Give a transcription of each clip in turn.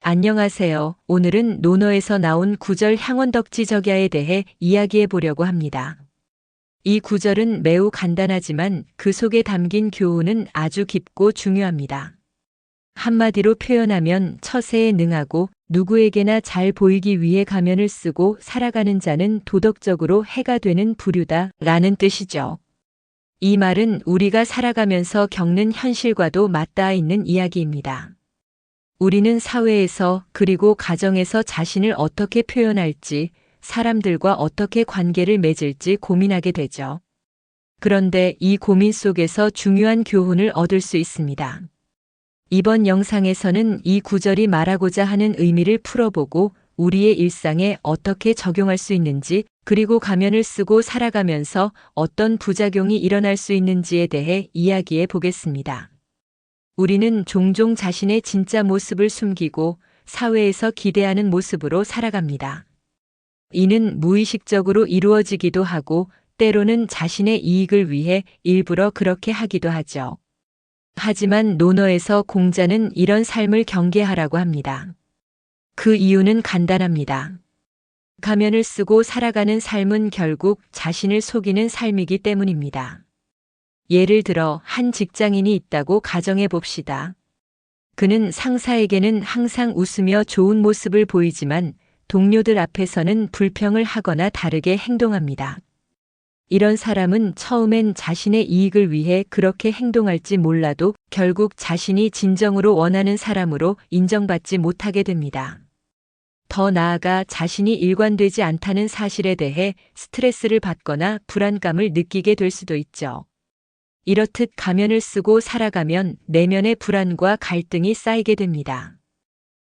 안녕하세요. 오늘은 논어에서 나온 구절 향원덕지적야에 대해 이야기해 보려고 합니다. 이 구절은 매우 간단하지만 그 속에 담긴 교훈은 아주 깊고 중요합니다. 한마디로 표현하면 처세에 능하고 누구에게나 잘 보이기 위해 가면을 쓰고 살아가는 자는 도덕적으로 해가 되는 부류다 라는 뜻이죠. 이 말은 우리가 살아가면서 겪는 현실과도 맞닿아 있는 이야기입니다. 우리는 사회에서 그리고 가정에서 자신을 어떻게 표현할지, 사람들과 어떻게 관계를 맺을지 고민하게 되죠. 그런데 이 고민 속에서 중요한 교훈을 얻을 수 있습니다. 이번 영상에서는 이 구절이 말하고자 하는 의미를 풀어보고 우리의 일상에 어떻게 적용할 수 있는지, 그리고 가면을 쓰고 살아가면서 어떤 부작용이 일어날 수 있는지에 대해 이야기해 보겠습니다. 우리는 종종 자신의 진짜 모습을 숨기고 사회에서 기대하는 모습으로 살아갑니다. 이는 무의식적으로 이루어지기도 하고 때로는 자신의 이익을 위해 일부러 그렇게 하기도 하죠. 하지만 논어에서 공자는 이런 삶을 경계하라고 합니다. 그 이유는 간단합니다. 가면을 쓰고 살아가는 삶은 결국 자신을 속이는 삶이기 때문입니다. 예를 들어 한 직장인이 있다고 가정해 봅시다. 그는 상사에게는 항상 웃으며 좋은 모습을 보이지만 동료들 앞에서는 불평을 하거나 다르게 행동합니다. 이런 사람은 처음엔 자신의 이익을 위해 그렇게 행동할지 몰라도 결국 자신이 진정으로 원하는 사람으로 인정받지 못하게 됩니다. 더 나아가 자신이 일관되지 않다는 사실에 대해 스트레스를 받거나 불안감을 느끼게 될 수도 있죠. 이렇듯 가면을 쓰고 살아가면 내면의 불안과 갈등이 쌓이게 됩니다.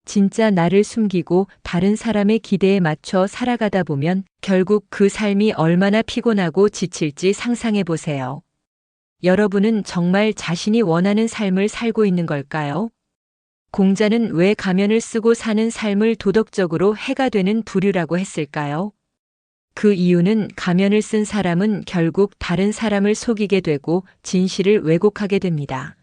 진짜 나를 숨기고 다른 사람의 기대에 맞춰 살아가다 보면 결국 그 삶이 얼마나 피곤하고 지칠지 상상해 보세요. 여러분은 정말 자신이 원하는 삶을 살고 있는 걸까요? 공자는 왜 가면을 쓰고 사는 삶을 도덕적으로 해가 되는 부류라고 했을까요? 그 이유는 가면을 쓴 사람은 결국 다른 사람을 속이게 되고 진실을 왜곡하게 됩니다.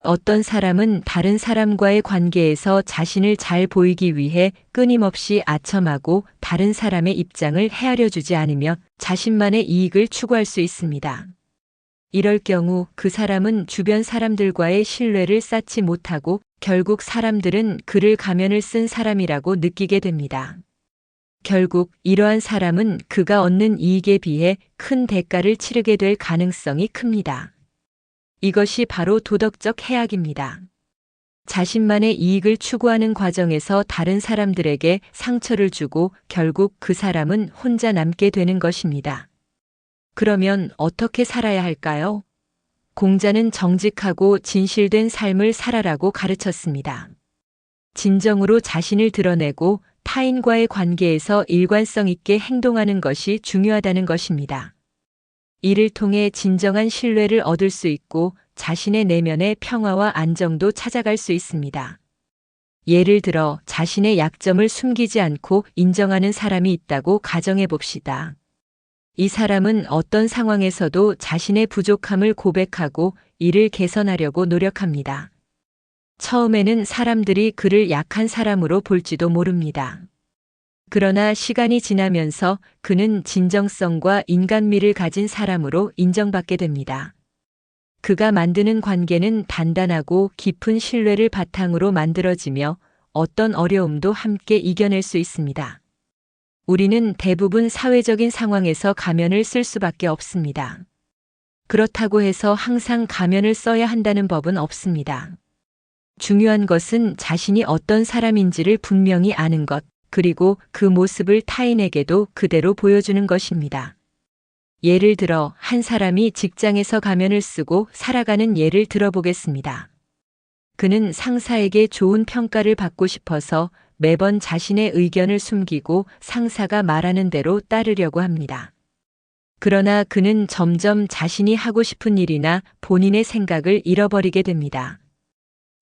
어떤 사람은 다른 사람과의 관계에서 자신을 잘 보이기 위해 끊임없이 아첨하고 다른 사람의 입장을 헤아려 주지 않으며 자신만의 이익을 추구할 수 있습니다. 이럴 경우 그 사람은 주변 사람들과의 신뢰를 쌓지 못하고 결국 사람들은 그를 가면을 쓴 사람이라고 느끼게 됩니다. 결국 이러한 사람은 그가 얻는 이익에 비해 큰 대가를 치르게 될 가능성이 큽니다. 이것이 바로 도덕적 해악입니다. 자신만의 이익을 추구하는 과정에서 다른 사람들에게 상처를 주고 결국 그 사람은 혼자 남게 되는 것입니다. 그러면 어떻게 살아야 할까요? 공자는 정직하고 진실된 삶을 살아라고 가르쳤습니다. 진정으로 자신을 드러내고 타인과의 관계에서 일관성 있게 행동하는 것이 중요하다는 것입니다. 이를 통해 진정한 신뢰를 얻을 수 있고 자신의 내면의 평화와 안정도 찾아갈 수 있습니다. 예를 들어 자신의 약점을 숨기지 않고 인정하는 사람이 있다고 가정해 봅시다. 이 사람은 어떤 상황에서도 자신의 부족함을 고백하고 이를 개선하려고 노력합니다. 처음에는 사람들이 그를 약한 사람으로 볼지도 모릅니다. 그러나 시간이 지나면서 그는 진정성과 인간미를 가진 사람으로 인정받게 됩니다. 그가 만드는 관계는 단단하고 깊은 신뢰를 바탕으로 만들어지며 어떤 어려움도 함께 이겨낼 수 있습니다. 우리는 대부분 사회적인 상황에서 가면을 쓸 수밖에 없습니다. 그렇다고 해서 항상 가면을 써야 한다는 법은 없습니다. 중요한 것은 자신이 어떤 사람인지를 분명히 아는 것, 그리고 그 모습을 타인에게도 그대로 보여주는 것입니다. 예를 들어 한 사람이 직장에서 가면을 쓰고 살아가는 예를 들어보겠습니다. 그는 상사에게 좋은 평가를 받고 싶어서 매번 자신의 의견을 숨기고 상사가 말하는 대로 따르려고 합니다. 그러나 그는 점점 자신이 하고 싶은 일이나 본인의 생각을 잃어버리게 됩니다.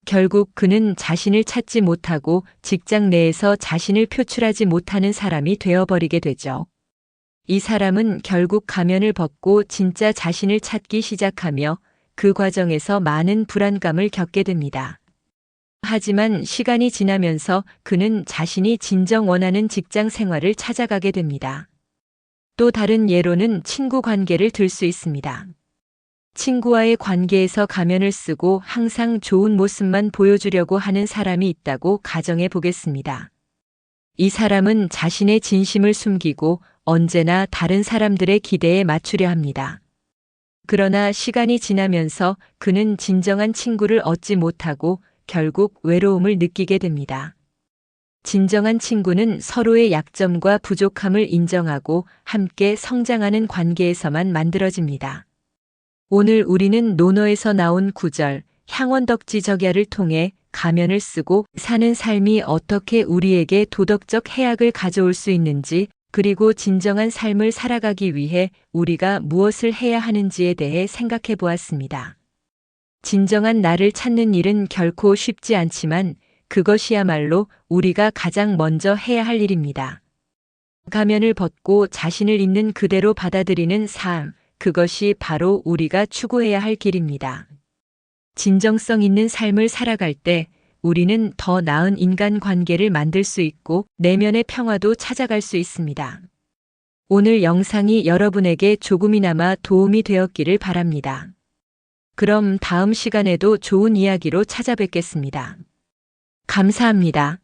결국 그는 자신을 찾지 못하고 직장 내에서 자신을 표출하지 못하는 사람이 되어버리게 되죠. 이 사람은 결국 가면을 벗고 진짜 자신을 찾기 시작하며 그 과정에서 많은 불안감을 겪게 됩니다. 하지만 시간이 지나면서 그는 자신이 진정 원하는 직장 생활을 찾아가게 됩니다. 또 다른 예로는 친구 관계를 들 수 있습니다. 친구와의 관계에서 가면을 쓰고 항상 좋은 모습만 보여주려고 하는 사람이 있다고 가정해 보겠습니다. 이 사람은 자신의 진심을 숨기고 언제나 다른 사람들의 기대에 맞추려 합니다. 그러나 시간이 지나면서 그는 진정한 친구를 얻지 못하고 결국 외로움을 느끼게 됩니다. 진정한 친구는 서로의 약점과 부족함을 인정하고 함께 성장하는 관계에서만 만들어집니다. 오늘 우리는 논어에서 나온 구절, 향원덕지적야를 통해 가면을 쓰고 사는 삶이 어떻게 우리에게 도덕적 해악을 가져올 수 있는지, 그리고 진정한 삶을 살아가기 위해 우리가 무엇을 해야 하는지에 대해 생각해 보았습니다. 진정한 나를 찾는 일은 결코 쉽지 않지만 그것이야말로 우리가 가장 먼저 해야 할 일입니다. 가면을 벗고 자신을 있는 그대로 받아들이는 삶, 그것이 바로 우리가 추구해야 할 길입니다. 진정성 있는 삶을 살아갈 때 우리는 더 나은 인간관계를 만들 수 있고 내면의 평화도 찾아갈 수 있습니다. 오늘 영상이 여러분에게 조금이나마 도움이 되었기를 바랍니다. 그럼 다음 시간에도 좋은 이야기로 찾아뵙겠습니다. 감사합니다.